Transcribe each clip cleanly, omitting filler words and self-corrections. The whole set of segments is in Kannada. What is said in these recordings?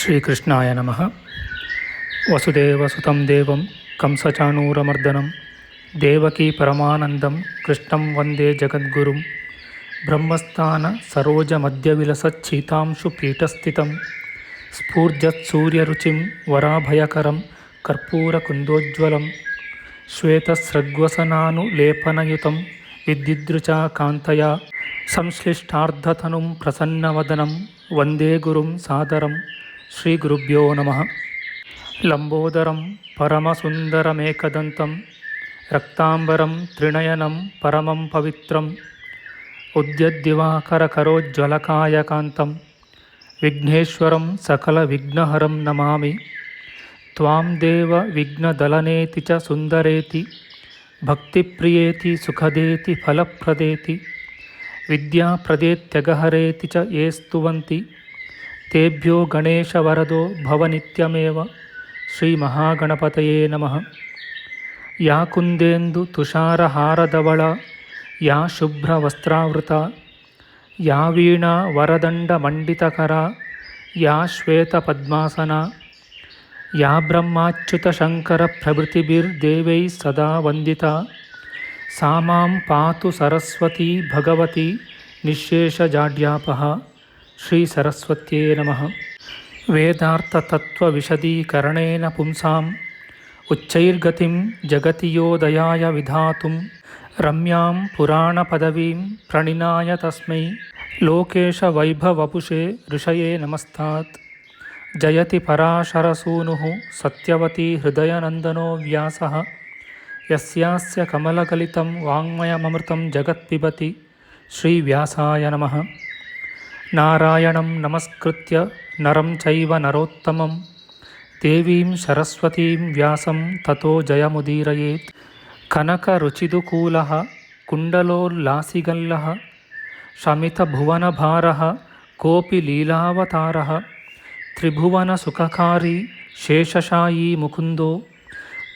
ಶ್ರೀಕೃಷ್ಣಾಯ ನಮಃ. ವಸುದೇವಸುತಂ ದೇವಂ ಕಂಸಚಾಣೂರಮರ್ದನಂ ದೇವಕೀ ಪರಮಾನಂದಂ ಕೃಷ್ಣಂ ವಂದೇ ಜಗದ್ಗುರುಂ. ಬ್ರಹ್ಮಸ್ಥಾನ ಸರೋಜಮಧ್ಯವಿಲಸಚ್ಛೀತಾಂಶು ಪೀಠಸ್ಥಿತಂ ಸ್ಫೂರ್ಜತ್ಸೂರ್ಯರುಚಿಂ ವರಾಭಯಕರಂ ಕರ್ಪೂರಕುಂದೋಜ್ವಲಂ ಶ್ವೇತಸ್ರಗ್ವಸನಾನುಲೇಪನಯುತಂ ವಿದ್ಯುದೃಚಾ ಕಾಂತಯಾ ಸಂಶ್ಲಿಷ್ಟಾರ್ಧತನುಂ ಪ್ರಸನ್ನವದನಂ ವಂದೇ ಗುರುಂ ಸಾದರಂ. ಶ್ರೀ ಗುರುಭ್ಯೋ ನಮಃ. ಲಂಬೋದರಂ ಪರಮಸುಂದರಮೇಕದಂತಂ ರಕ್ತಾಂಬರಂ ತ್ರಿನಯನಂ ಪರಮಂ ಪವಿತ್ರಂ ಉದ್ಯದ್ದಿವಾಕರಕರೋಜ್ವಲಕಾಯಕಾಂತಂ ವಿಘ್ನೇಶ್ವರಂ ಸಕಲವಿಘ್ನಹರಂ ನಮಾಮಿ. ತ್ವಾಂ ದೇವ ವಿಘ್ನದಲನೇತಿ ಚ ಸುಂದರೇತಿ ಭಕ್ತಿಪ್ರಿಯೇತಿ ಸುಖದೇತಿ ಫಲಪ್ರದೇತಿ ವಿದ್ಯಾಪ್ರದೇತ್ಯಗಹರೇತಿ ಚ ಯೇ ಸ್ತುವಂತಿ ತೇಭ್ಯೋ ಗಣೇಶವರದೋ ಭವನಿತ್ಯಮೇವ. ಶ್ರೀ ಮಹಾಗಣಪತಯೇ ನಮಃ. ಯಾ ಕುಂದೇಂದು ತುಷಾರಹಾರಧವಳ ಯಾ ಶುಭ್ರವಸ್ತ್ರಾವೃತ ಯಾ ವೀಣಾ ವರದಂಡಮಂಡಿತಕರ ಯಾ ಶ್ವೇತಪದ್ಮಾಸನ ಯಾ ಬ್ರಹ್ಮಾಚ್ಯುತಶಂಕರಪ್ರಭೃತಿಭಿರ್ದೇವೈಃ ಸದಾ ವಂದಿತಾ ಸಾ ಮಾಂ ಪಾತು ಸರಸ್ವತೀ ಭಗವತಿ ನಿಶ್ಶೇಷಜಾಡ್ಯಾಪಃ. ಶ್ರೀ ಸರಸ್ವತ್ಯೇ ನಮಃ. ವೇದಾರ್ಥತತ್ವವಿಶದೀಕರಣೇನ ಪುಂಸಾಂ ಉಚ್ಚೈರ್ಗತಿಂ ಜಗತಿ ಯೋ ದಯಾಯ ವಿಧಾತುಂ ರಮ್ಯಾಂ ಪುರಾಣಪದವೀಂ ಪ್ರಣಿನಾಯ ತಸ್ಮೈ ಲೋಕೇಶವೈಭವಪುಷೇ ಋಷಯೇ ನಮಸ್ತಾತ್. ಜಯತಿ ಪರಾಶರಸೂನುಃ ಸತ್ಯವತಿ ಹೃದಯನಂದನೋ ವ್ಯಾಸಃ ಯಸ್ಯಾಸ್ಯ ಕಮಲಕಲಿತಂ ವಾङ्ಮಯಮೃತಂ ಜಗತ್ಪಿಬತಿ. ಶ್ರೀವ್ಯಾಸಾಯ ನಮಃ. ನಾರಾಯಣಂ ನಮಸ್ಕೃತ್ಯ ನರಂ ಚೈವ ನರೋತ್ತಮಂ ದೇವೀಂ ಸರಸ್ವತೀಂ ವ್ಯಾಸಂ ತತೋ ಜಯಮುದೀರಯೇತ್. ಕನಕರುಚಿದುಕೂಲಃ ಕುಂಡಲೋಲ್ಲಾಸಿಗಲ್ಲಃ ಶಮಿತಭುವನಭಾರಃ ಕೋಪಿ ಲೀಲಾವತಾರಃ ತ್ರಿಭುವನಸುಖಕಾರಿ ಶೇಷಶಾಯೀ ಮುಕುಂದೋ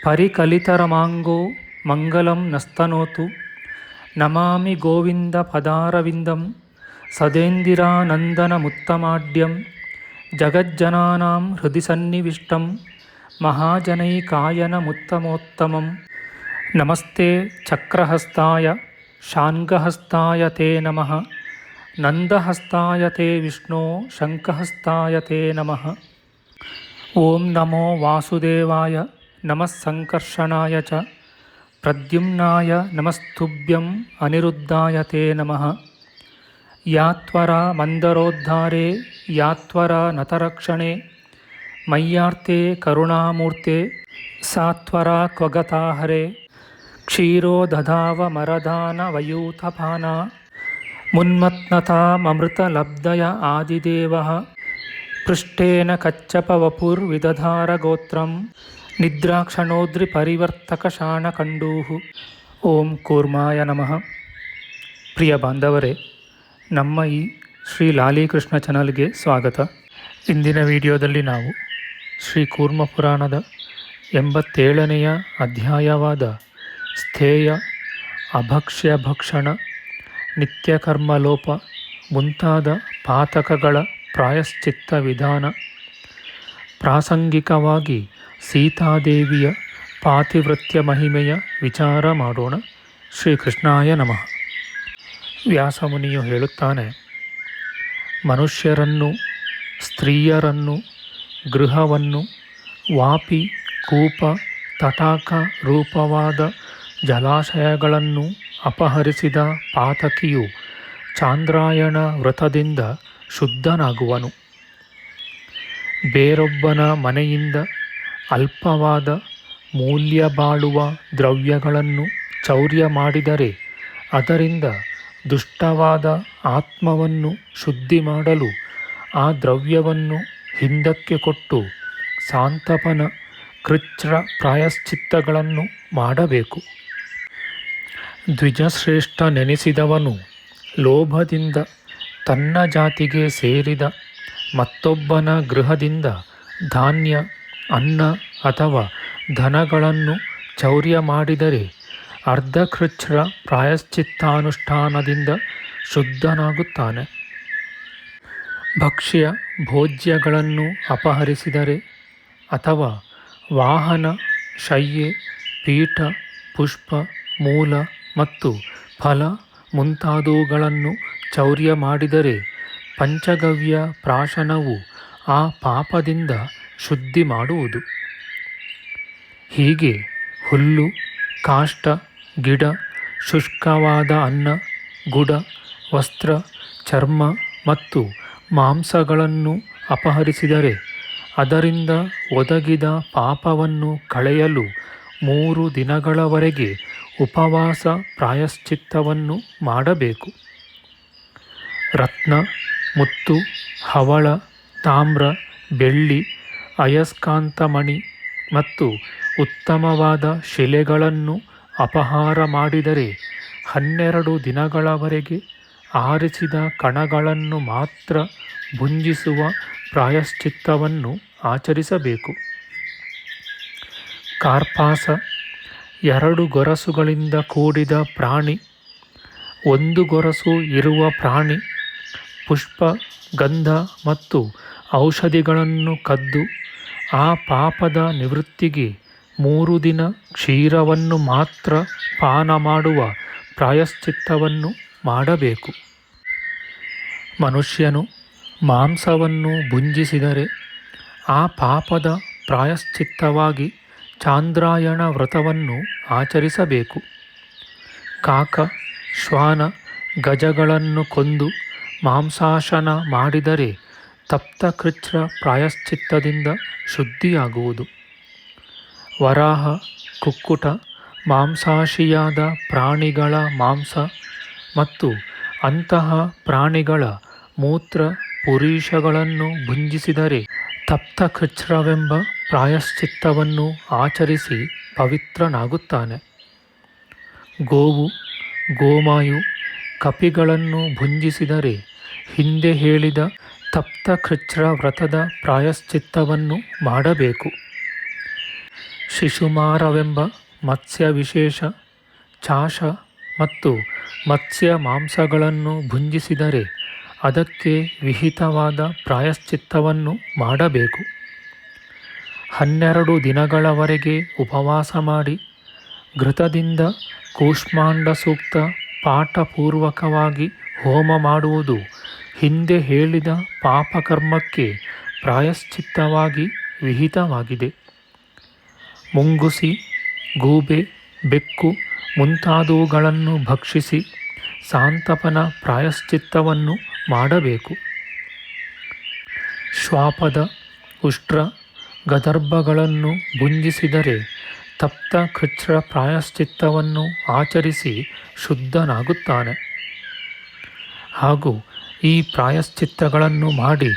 ಪರಿಕಲಿತರಮಾಂಗೋ ಮಂಗಲಂ ನಸ್ತನೋತು. ನಮಾಮಿ ಗೋವಿಂದ ಪದಾರವಿಂದಂ ಸದೇಂದಿರಾನಂದನಮುತ್ತಮಾಡ್ಯಂ ಜಗಜ್ಜನಾನಾಂ ಹೃದಿ ಸನ್ನಿವಿಷ್ಟಂ ಮಹಾಜನೈಕಾಯನಮುತ್ತಮೋತ್ತಮಂ. ನಮಸ್ತೆ ಚಕ್ರಹಸ್ತಾಯ ಶಾನ್ಗಹಸ್ತಾಯ ತೇ ನಮಃ. ನಂದಹಸ್ತಾಯ ತೇ ವಿಷ್ಣೋ ಶಂಖಹಸ್ತಾಯ ತೇ ನಮಃ. ಓಂ ನಮೋ ವಾಸುದೇವಾಯ ನಮಃ ಸಂಕರ್ಷಣಾಯ ಚ ಪ್ರದ್ಯುಮ್ನಾಯ ನಮಸ್ತುಭ್ಯಂ ಅನಿರುದ್ಧಾಯ ತೇ ನಮಃ. ಯಾತ್ವರ ಮಂದರೋದ್ಧಾರೆ ಯಾತ್ವರ ನತರಕ್ಷಣೆ ಮಯ್ಯಾರ್ತೆ ಕರುಣಾಮೂರ್ತೆ ಸಾತ್ವರ ಕ್ವಗತಾಹರೆ ಕ್ಷೀರೋ ದಧಾವ ಮರದಾನ ವಯೂಥಪಾನ ಮುನ್ಮತ್ನತಾಮೃತಲಬ್ಧಯ ಆದಿದೇವಃ ಪೃಷ್ಟೇನ ಕಚ್ಚಪವಪುರ್ವಿದಧಾರ ಗೋತ್ರಂ ನಿದ್ರಾಕ್ಷಣೋದ್ರಿ ಪರಿವರ್ತಕ ಶಾಣಕಂಡೂಃ. ಓಂ ಕೂರ್ಮಾಯ ನಮಃ. ಪ್ರಿಯ ಬಾಂಧವರೇ, ನಮ್ಮ ಈ ಶ್ರೀ ಲಾಲೀಕೃಷ್ಣ ಚಾನಲ್ಗೆ ಸ್ವಾಗತ. ಇಂದಿನ ವಿಡಿಯೋದಲ್ಲಿ ನಾವು ಶ್ರೀ ಕೂರ್ಮ ಪುರಾಣದ 87ನೆಯ ಅಧ್ಯಾಯವಾದ ಸ್ಥೇಯ ಅಭಕ್ಷ್ಯ ಭಕ್ಷಣ ನಿತ್ಯಕರ್ಮಲೋಪ ಮುಂತಾದ ಪಾತಕಗಳ ಪ್ರಾಯಶ್ಚಿತ್ತ ವಿಧಾನ, ಪ್ರಾಸಂಗಿಕವಾಗಿ ಸೀತಾದೇವಿಯ ಪಾತಿವ್ರತ್ಯ ಮಹಿಮೆಯ ವಿಚಾರ ಮಾಡೋಣ. ಶ್ರೀಕೃಷ್ಣಾಯ ನಮಃ. ವ್ಯಾಸಮುನಿಯು ಹೇಳುತ್ತಾನೆ, ಮನುಷ್ಯರನ್ನು, ಸ್ತ್ರೀಯರನ್ನು, ಗೃಹವನ್ನು, ವಾಪಿ, ಕೂಪ, ತಟಾಕ ರೂಪವಾದ ಜಲಾಶಯಗಳನ್ನು ಅಪಹರಿಸಿದ ಪಾತಕಿಯು ಚಾಂದ್ರಾಯಣ ವ್ರತದಿಂದ ಶುದ್ಧನಾಗುವನು. ಬೇರೊಬ್ಬನ ಮನೆಯಿಂದ ಅಲ್ಪವಾದ ಮೂಲ್ಯ ಬಾಳುವ ದ್ರವ್ಯಗಳನ್ನು ಚೌರ್ಯ ಮಾಡಿದರೆ ಅದರಿಂದ ದುಷ್ಟವಾದ ಆತ್ಮವನ್ನು ಶುದ್ಧಿ ಮಾಡಲು ಆ ದ್ರವ್ಯವನ್ನು ಹಿಂದಕ್ಕೆ ಕೊಟ್ಟು ಸಾಂತಪನ ಕೃಚ್ಛ್ರ ಪ್ರಾಯಶ್ಚಿತ್ತಗಳನ್ನು ಮಾಡಬೇಕು. ದ್ವಿಜಶ್ರೇಷ್ಠ ನೆನೆಸಿದವನು ಲೋಭದಿಂದ ತನ್ನ ಜಾತಿಗೆ ಸೇರಿದ ಮತ್ತೊಬ್ಬನ ಗೃಹದಿಂದ ಧಾನ್ಯ, ಅನ್ನ ಅಥವಾ ಧನಗಳನ್ನು ಚೌರ್ಯ ಮಾಡಿದರೆ ಅರ್ಧಕೃಚ್ಛ್ರ ಪ್ರಾಯಶ್ಚಿತ್ತಾನುಷ್ಠಾನದಿಂದ ಶುದ್ಧನಾಗುತ್ತಾನೆ. ಭಕ್ಷ್ಯ ಭೋಜ್ಯಗಳನ್ನು ಅಪಹರಿಸಿದರೆ ಅಥವಾ ವಾಹನ, ಶಯ್ಯೆ, ಪೀಠ, ಪುಷ್ಪ, ಮೂಲ ಮತ್ತು ಫಲ ಮುಂತಾದವುಗಳನ್ನು ಚೌರ್ಯ ಮಾಡಿದರೆ ಪಂಚಗವ್ಯ ಪ್ರಾಶನವು ಆ ಪಾಪದಿಂದ ಶುದ್ಧಿ ಮಾಡುವುದು. ಹೀಗೆ ಹುಲ್ಲು, ಕಾಷ್ಠ, ಗಿಡ, ಶುಷ್ಕವಾದ ಅನ್ನ, ಗುಡ, ವಸ್ತ್ರ, ಚರ್ಮ ಮತ್ತು ಮಾಂಸಗಳನ್ನು ಅಪಹರಿಸಿದರೆ ಅದರಿಂದ ಒದಗಿದ ಪಾಪವನ್ನು ಕಳೆಯಲು 3 ದಿನಗಳವರೆಗೆ ಉಪವಾಸ ಪ್ರಾಯಶ್ಚಿತ್ತವನ್ನು ಮಾಡಬೇಕು. ರತ್ನ, ಮುತ್ತು, ಹವಳ, ತಾಮ್ರ, ಬೆಳ್ಳಿ, ಅಯಸ್ಕಾಂತಮಣಿ ಮತ್ತು ಉತ್ತಮವಾದ ಶಿಲೆಗಳನ್ನು ಅಪಹಾರ ಮಾಡಿದರೆ 12 ದಿನಗಳವರೆಗೆ ಆರಿಸಿದ ಕಣಗಳನ್ನು ಮಾತ್ರ ಭುಂಜಿಸುವ ಪ್ರಾಯಶ್ಚಿತ್ತವನ್ನು ಆಚರಿಸಬೇಕು. ಕಾರ್ಪಾಸ 2 ಗೊರಸುಗಳಿಂದ ಕೂಡಿದ ಪ್ರಾಣಿ, 1 ಗೊರಸು ಇರುವ ಪ್ರಾಣಿ, ಪುಷ್ಪ, ಗಂಧ ಮತ್ತು ಔಷಧಿಗಳನ್ನು ಕದ್ದು ಆ ಪಾಪದ ನಿವೃತ್ತಿಗೆ 3 ದಿನ ಕ್ಷೀರವನ್ನು ಮಾತ್ರ ಪಾನ ಮಾಡುವ ಪ್ರಾಯಶ್ಚಿತ್ತವನ್ನು ಮಾಡಬೇಕು. ಮನುಷ್ಯನು ಮಾಂಸವನ್ನು ಭುಂಜಿಸಿದರೆ ಆ ಪಾಪದ ಪ್ರಾಯಶ್ಚಿತ್ತವಾಗಿ ಚಾಂದ್ರಾಯಣ ವ್ರತವನ್ನು ಆಚರಿಸಬೇಕು. ಕಾಕ, ಶ್ವಾನ, ಗಜಗಳನ್ನು ಕೊಂದು ಮಾಂಸಾಶನ ಮಾಡಿದರೆ ತಪ್ತಕೃಚ್ಛ್ರ ಪ್ರಾಯಶ್ಚಿತ್ತದಿಂದ ಶುದ್ಧಿಯಾಗುವುದು. ವರಾಹ, ಕುಕ್ಕುಟ, ಮಾಂಸಾಶಿಯಾದ ಪ್ರಾಣಿಗಳ ಮಾಂಸ ಮತ್ತು ಅಂತಹ ಪ್ರಾಣಿಗಳ ಮೂತ್ರ ಪುರೀಷಗಳನ್ನು ಭುಂಜಿಸಿದರೆ ತಪ್ತಕೃಚ್ಛ್ರವೆಂಬ ಪ್ರಾಯಶ್ಚಿತ್ತವನ್ನು ಆಚರಿಸಿ ಪವಿತ್ರನಾಗುತ್ತಾನೆ. ಗೋವು, ಗೋಮಾಯು, ಕಪಿಗಳನ್ನು ಭುಂಜಿಸಿದರೆ ಹಿಂದೆ ಹೇಳಿದ ತಪ್ತಕೃಚ್ಛ್ರ ವ್ರತದ ಪ್ರಾಯಶ್ಚಿತ್ತವನ್ನು ಮಾಡಬೇಕು. ಶಿಶುಮಾರವೆಂಬ ಮತ್ಸ್ಯ ವಿಶೇಷ, ಚಾಶ ಮತ್ತು ಮತ್ಸ್ಯ ಮಾಂಸಗಳನ್ನು ಭುಂಜಿಸಿದರೆ ಅದಕ್ಕೆ ವಿಹಿತವಾದ ಪ್ರಾಯಶ್ಚಿತ್ತವನ್ನು ಮಾಡಬೇಕು. 12 ದಿನಗಳವರೆಗೆ ಉಪವಾಸ ಮಾಡಿ ಘೃತದಿಂದ ಕೂಷ್ಮಾಂಡ ಸೂಕ್ತ ಪಾಠಪೂರ್ವಕವಾಗಿ ಹೋಮ ಮಾಡುವುದು ಹಿಂದೆ ಹೇಳಿದ ಪಾಪಕರ್ಮಕ್ಕೆ ಪ್ರಾಯಶ್ಚಿತ್ತವಾಗಿ ವಿಹಿತವಾಗಿದೆ. ಮುಂಗುಸಿ, ಗೂಬೆ, ಬೆಕ್ಕು ಮುಂತಾದವುಗಳನ್ನು ಭಕ್ಷಿಸಿ ಸಾಂತಪನ ಪ್ರಾಯಶ್ಚಿತ್ತವನ್ನು ಮಾಡಬೇಕು. ಶ್ವಾಪದ, ಉಷ್ಟ್ರ, ಗದರ್ಭಗಳನ್ನು ಭುಂಜಿಸಿದರೆ ತಪ್ತಕೃಚ್ಛ್ರ ಪ್ರಾಯಶ್ಚಿತ್ತವನ್ನು ಆಚರಿಸಿ ಶುದ್ಧನಾಗುತ್ತಾನೆ. ಹಾಗೂ ಈ ಪ್ರಾಯಶ್ಚಿತ್ತಗಳನ್ನು ಮಾಡಿ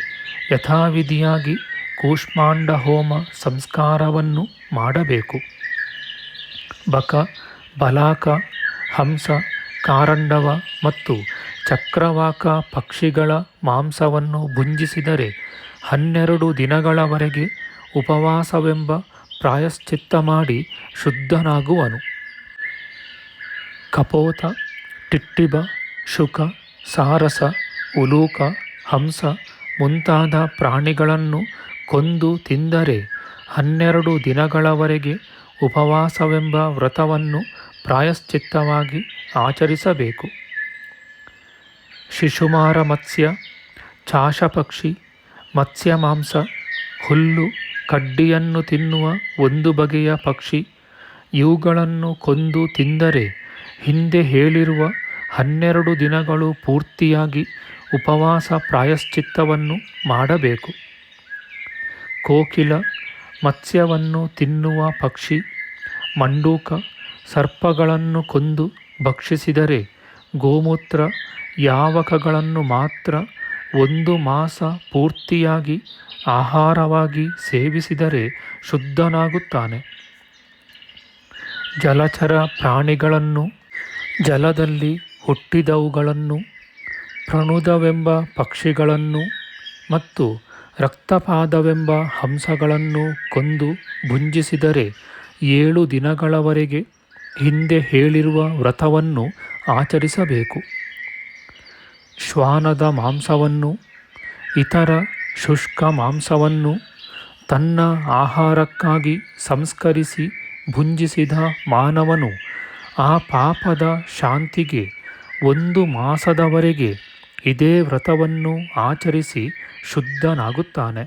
ಯಥಾವಿಧಿಯಾಗಿ ಕೂಷ್ಮಾಂಡ ಹೋಮ ಸಂಸ್ಕಾರವನ್ನು ಮಾಡಬೇಕು. ಬಕ, ಬಲಾಕ, ಹಂಸ, ಕಾರಂಡವ ಮತ್ತು ಚಕ್ರವಾಕ ಪಕ್ಷಿಗಳ ಮಾಂಸವನ್ನು ಭುಂಜಿಸಿದರೆ 12 ದಿನಗಳವರೆಗೆ ಉಪವಾಸವೆಂಬ ಪ್ರಾಯಶ್ಚಿತ್ತ ಮಾಡಿ ಶುದ್ಧನಾಗುವನು. ಕಪೋತ, ಟಿಟ್ಟಿಬ, ಶುಕ, ಸಾರಸ, ಉಲೂಕ, ಹಂಸ ಮುಂತಾದ ಪ್ರಾಣಿಗಳನ್ನು ಕೊಂದು ತಿಂದರೆ 12 ದಿನಗಳವರೆಗೆ ಉಪವಾಸವೆಂಬ ವ್ರತವನ್ನು ಪ್ರಾಯಶ್ಚಿತ್ತವಾಗಿ ಆಚರಿಸಬೇಕು. ಶಿಶುಮಾರ ಮತ್ಸ್ಯ, ಚಾಶಪಕ್ಷಿ, ಮತ್ಸ್ಯ ಮಾಂಸ, ಹುಲ್ಲು, ಕಡ್ಡಿಯನ್ನು ತಿನ್ನುವ 1 ಬಗೆಯ ಪಕ್ಷಿ ಇವುಗಳನ್ನು ಕೊಂದು ತಿಂದರೆ ಹಿಂದೆ ಹೇಳಿರುವ 12 ದಿನಗಳು ಪೂರ್ತಿಯಾಗಿ ಉಪವಾಸ ಪ್ರಾಯಶ್ಚಿತ್ತವನ್ನು ಮಾಡಬೇಕು. ಕೋಕಿಲ, ಮತ್ಸ್ಯವನ್ನು ತಿನ್ನುವ ಪಕ್ಷಿ, ಮಂಡೂಕ, ಸರ್ಪಗಳನ್ನು ಕೊಂದು ಭಕ್ಷಿಸಿದರೆ ಗೋಮೂತ್ರ, ಯಾವಕಗಳನ್ನು ಮಾತ್ರ 1 ಮಾಸ ಪೂರ್ತಿಯಾಗಿ ಆಹಾರವಾಗಿ ಸೇವಿಸಿದರೆ ಶುದ್ಧನಾಗುತ್ತಾನೆ. ಜಲಚರ ಪ್ರಾಣಿಗಳನ್ನು, ಜಲದಲ್ಲಿ ಹುಟ್ಟಿದವುಗಳನ್ನು, ಪ್ರಣುದವೆಂಬ ಪಕ್ಷಿಗಳನ್ನು ಮತ್ತು ರಕ್ತಪಾದವೆಂಬ ಹಂಸಗಳನ್ನು ಕೊಂದು ಭುಂಜಿಸಿದರೆ 7 ದಿನಗಳವರೆಗೆ ಹಿಂದೆ ಹೇಳಿರುವ ವ್ರತವನ್ನು ಆಚರಿಸಬೇಕು. ಶ್ವಾನದ ಮಾಂಸವನ್ನು, ಇತರ ಶುಷ್ಕ ಮಾಂಸವನ್ನು ತನ್ನ ಆಹಾರಕ್ಕಾಗಿ ಸಂಸ್ಕರಿಸಿ ಭುಂಜಿಸಿದ ಮಾನವನು ಆ ಪಾಪದ ಶಾಂತಿಗೆ 1 ಮಾಸದವರೆಗೆ ಇದೇ ವ್ರತವನ್ನು ಆಚರಿಸಿ ಶುದ್ಧನಾಗುತ್ತಾನೆ.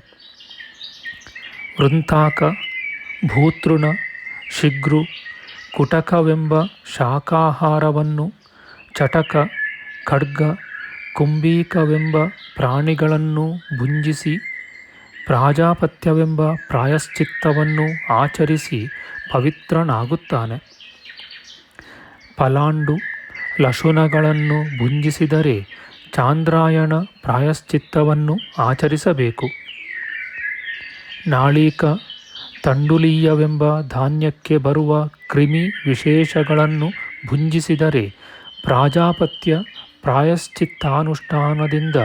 ವೃಂತಾಕ, ಭೂತೃಣ, ಶಿಘ್ರು, ಕುಟಕವೆಂಬ ಶಾಕಾಹಾರವನ್ನು, ಚಟಕ, ಖಡ್ಗ, ಕುಂಭೀಕವೆಂಬ ಪ್ರಾಣಿಗಳನ್ನು ಭುಂಜಿಸಿ ಪ್ರಾಜಾಪತ್ಯವೆಂಬ ಪ್ರಾಯಶ್ಚಿತ್ತವನ್ನು ಆಚರಿಸಿ ಪವಿತ್ರನಾಗುತ್ತಾನೆ. ಪಲಾಂಡು, ಲಶುನಗಳನ್ನು ಭುಂಜಿಸಿದರೆ ಚಾಂದ್ರಾಯಣ ಪ್ರಾಯಶ್ಚಿತ್ತವನ್ನು ಆಚರಿಸಬೇಕು. ನಾಳೀಕ, ತಂಡುಲೀಯವೆಂಬ ಧಾನ್ಯಕ್ಕೆ ಬರುವ ಕ್ರಿಮಿ ವಿಶೇಷಗಳನ್ನು ಭುಂಜಿಸಿದರೆ ಪ್ರಾಜಾಪತ್ಯ ಪ್ರಾಯಶ್ಚಿತ್ತಾನುಷ್ಠಾನದಿಂದ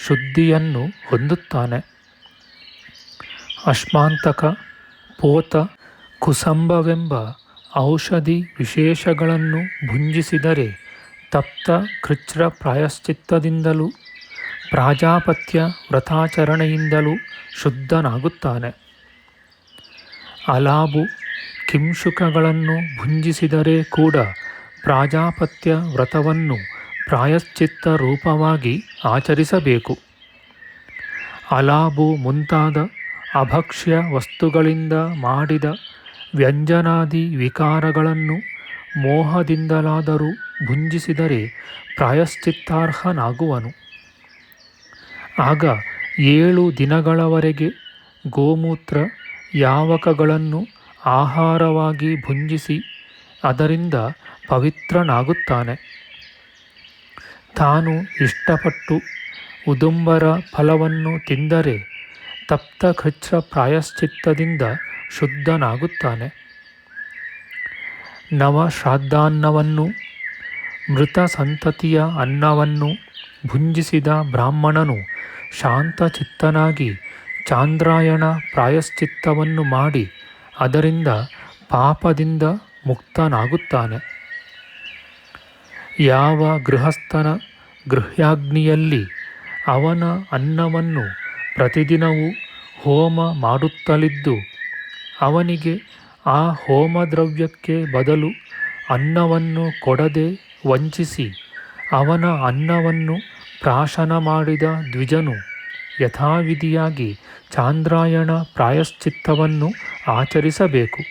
ಶುದ್ಧಿಯನ್ನು ಹೊಂದುತ್ತಾನೆ. ಅಶ್ಮಾಂತಕ, ಪೋತ, ಕುಸಂಬವೆಂಬ ಔಷಧಿ ವಿಶೇಷಗಳನ್ನು ಭುಂಜಿಸಿದರೆ ತಪ್ತ ಕೃಚ್ರ ಪ್ರಾಯಶ್ಚಿತ್ತದಿಂದಲೂ ಪ್ರಾಜಾಪತ್ಯ ವ್ರತಾಚರಣೆಯಿಂದಲೂ ಶುದ್ಧನಾಗುತ್ತಾನೆ. ಅಲಾಬು, ಕಿಂಶುಕಗಳನ್ನು ಭುಂಜಿಸಿದರೆ ಕೂಡ ಪ್ರಾಜಾಪತ್ಯ ವ್ರತವನ್ನು ಪ್ರಾಯಶ್ಚಿತ್ತ ರೂಪವಾಗಿ ಆಚರಿಸಬೇಕು. ಅಲಾಬು ಮುಂತಾದ ಅಭಕ್ಷ್ಯ ವಸ್ತುಗಳಿಂದ ಮಾಡಿದ ವ್ಯಂಜನಾದಿ ವಿಕಾರಗಳನ್ನು ಮೋಹದಿಂದಲಾದರೂ ಭುಂಜಿಸಿದರೆ ಪ್ರಾಯಶ್ಚಿತ್ತಾರ್ಹನಾಗುವನು. ಆಗ 7 ದಿನಗಳವರೆಗೆ ಗೋಮೂತ್ರ, ಯಾವಕಗಳನ್ನು ಆಹಾರವಾಗಿ ಭುಂಜಿಸಿ ಅದರಿಂದ ಪವಿತ್ರನಾಗುತ್ತಾನೆ. ತಾನು ಇಷ್ಟಪಟ್ಟು ಉದುಂಬರ ಫಲವನ್ನು ತಿಂದರೆ ತಪ್ತ ಕೃಚ್ರ ಪ್ರಾಯಶ್ಚಿತ್ತದಿಂದ ಶುದ್ಧನಾಗುತ್ತಾನೆ. ನವಶ್ರಾದ್ದಾನ್ನವನ್ನು, ಮೃತ ಸಂತತಿಯ ಅನ್ನವನ್ನು ಭುಂಜಿಸಿದ ಬ್ರಾಹ್ಮಣನು ಶಾಂತಚಿತ್ತನಾಗಿ ಚಾಂದ್ರಾಯಣ ಪ್ರಾಯಶ್ಚಿತ್ತವನ್ನು ಮಾಡಿ ಅದರಿಂದ ಪಾಪದಿಂದ ಮುಕ್ತನಾಗುತ್ತಾನೆ. ಯಾವ ಗೃಹಸ್ಥನ ಗೃಹ್ಯಾಗ್ನಿಯಲ್ಲಿ ಅವನ ಅನ್ನವನ್ನು ಪ್ರತಿದಿನವೂ ಹೋಮ ಮಾಡುತ್ತಲಿದ್ದು ಅವನಿಗೆ ಆ ಹೋಮದ್ರವ್ಯಕ್ಕೆ ಬದಲು ಅನ್ನವನ್ನು ಕೊಡದೆ ವಂಚಿಸಿ ಅವನ ಅನ್ನವನ್ನು ಪ್ರಾಶನ ಮಾಡಿದ ದ್ವಿಜನು ಯಥಾವಿಧಿಯಾಗಿ ಚಾಂದ್ರಾಯಣ ಪ್ರಾಯಶ್ಚಿತ್ತವನ್ನು ಆಚರಿಸಬೇಕು.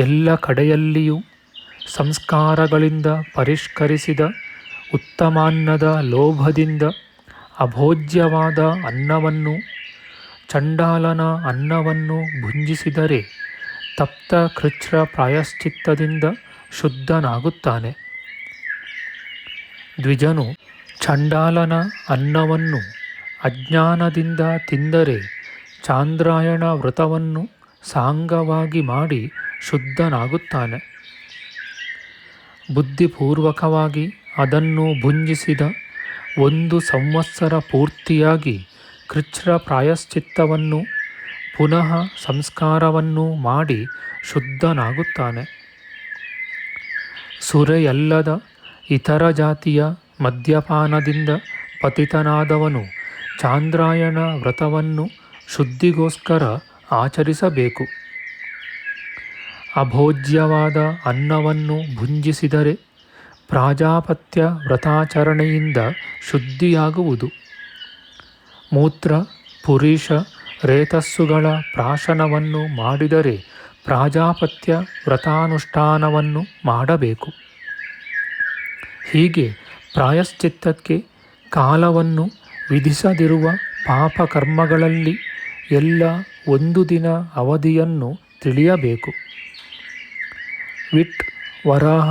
ಎಲ್ಲ ಕಡೆಯಲ್ಲಿಯೂ ಸಂಸ್ಕಾರಗಳಿಂದ ಪರಿಷ್ಕರಿಸಿದ ಉತ್ತಮಾನ್ನದ ಲೋಭದಿಂದ ಅಭೋಜ್ಯವಾದ ಅನ್ನವನ್ನು, ಚಂಡಾಲನ ಅನ್ನವನ್ನು ಭುಂಜಿಸಿದರೆ ತಪ್ತ ಕೃಚ್ರ ಪ್ರಾಯಶ್ಚಿತ್ತದಿಂದ ಶುದ್ಧನಾಗುತ್ತಾನೆ. ದ್ವಿಜನು ಚಂಡಾಲನ ಅನ್ನವನ್ನು ಅಜ್ಞಾನದಿಂದ ತಿಂದರೆ ಚಾಂದ್ರಾಯಣ ವ್ರತವನ್ನು ಸಾಂಗವಾಗಿ ಮಾಡಿ ಶುದ್ಧನಾಗುತ್ತಾನೆ. ಬುದ್ಧಿಪೂರ್ವಕವಾಗಿ ಅದನ್ನು ಭುಂಜಿಸಿದ 1 ಸಂವತ್ಸರ ಪೂರ್ತಿಯಾಗಿ ಕೃಚ್ರ ಪ್ರಾಯಶ್ಚಿತ್ತವನ್ನು ಪುನಃ ಸಂಸ್ಕಾರವನ್ನು ಮಾಡಿ ಶುದ್ಧನಾಗುತ್ತಾನೆ. ಸುರೆಯಲ್ಲದ ಇತರ ಜಾತಿಯ ಮದ್ಯಪಾನದಿಂದ ಪತಿತನಾದವನು ಚಾಂದ್ರಾಯಣ ವ್ರತವನ್ನು ಶುದ್ಧಿಗೋಸ್ಕರ ಆಚರಿಸಬೇಕು. ಅಭೋಜ್ಯವಾದ ಅನ್ನವನ್ನು ಭುಂಜಿಸಿದರೆ ಪ್ರಾಜಾಪತ್ಯ ವ್ರತಾಚರಣೆಯಿಂದ ಶುದ್ಧಿಯಾಗುವುದು. ಮೂತ್ರ, ಪುರೀಷ, ರೇತಸ್ಸುಗಳ ಪ್ರಾಶನವನ್ನು ಮಾಡಿದರೆ ಪ್ರಾಜಾಪತ್ಯ ವ್ರತಾನುಷ್ಠಾನವನ್ನು ಮಾಡಬೇಕು. ಹೀಗೆ ಪ್ರಾಯಶ್ಚಿತ್ತಕ್ಕೆ ಕಾಲವನ್ನು ವಿಧಿಸದಿರುವ ಪಾಪಕರ್ಮಗಳಲ್ಲಿ ಎಲ್ಲ 1 ದಿನ ಅವಧಿಯನ್ನು ತಿಳಿಯಬೇಕು. ವಿಟ್, ವರಾಹ,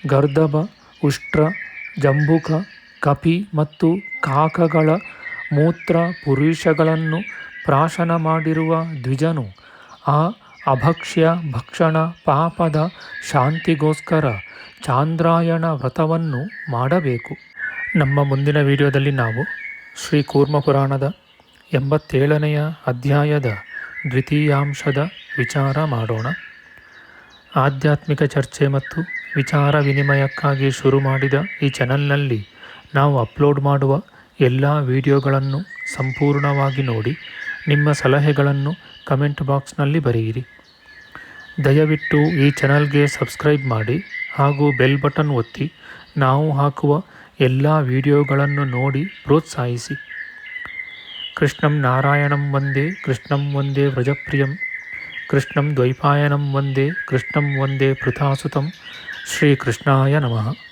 ಗರ್ದಭ, ಉಷ್ಟ್ರ, ಜಂಬುಕ, ಕಪಿ ಮತ್ತು ಕಾಕಗಳ ಮೂತ್ರ ಪುರುಷಗಳನ್ನು ಪ್ರಾಶನ ಮಾಡಿರುವ ದ್ವಿಜನು ಆ ಅಭಕ್ಷ್ಯ ಭಕ್ಷಣ ಪಾಪದ ಶಾಂತಿಗೋಸ್ಕರ ಚಾಂದ್ರಾಯಣ ವ್ರತವನ್ನು ಮಾಡಬೇಕು. ನಮ್ಮ ಮುಂದಿನ ವಿಡಿಯೋದಲ್ಲಿ ನಾವು ಶ್ರೀ ಕೂರ್ಮ ಪುರಾಣದ 87ನೆಯ ಅಧ್ಯಾಯದ ದ್ವಿತೀಯಾಂಶದ ವಿಚಾರ ಮಾಡೋಣ. ಆಧ್ಯಾತ್ಮಿಕ ಚರ್ಚೆ ಮತ್ತು ವಿಚಾರ ವಿನಿಮಯಕ್ಕಾಗಿ ಶುರು ಮಾಡಿದ ಈ ಚಾನಲ್ನಲ್ಲಿ ನಾವು ಅಪ್ಲೋಡ್ ಮಾಡುವ ಎಲ್ಲ ವಿಡಿಯೋಗಳನ್ನು ಸಂಪೂರ್ಣವಾಗಿ ನೋಡಿ ನಿಮ್ಮ ಸಲಹೆಗಳನ್ನು ಕಮೆಂಟ್ ಬಾಕ್ಸ್ನಲ್ಲಿ ಬರೆಯಿರಿ. ದಯವಿಟ್ಟು ಈ ಚಾನಲ್ಗೆ ಸಬ್ಸ್ಕ್ರೈಬ್ ಮಾಡಿ ಹಾಗೂ ಬೆಲ್ ಬಟನ್ ಒತ್ತಿ ನಾವು ಹಾಕುವ ಎಲ್ಲ ವಿಡಿಯೋಗಳನ್ನು ನೋಡಿ ಪ್ರೋತ್ಸಾಹಿಸಿ. ಕೃಷ್ಣಂ ನಾರಾಯಣಂ ವಂದೇ ಕೃಷ್ಣಂ ವಂದೇ ವ್ರಜಪ್ರಿಯಂ ಕೃಷ್ಣಂ ದ್ವೈಪಾಯನಂ ವಂದೇ ಕೃಷ್ಣಂ ವಂದೇ ಪೃಥಾಸುತಂ. ಶ್ರೀಕೃಷ್ಣಾಯ ನಮಃ.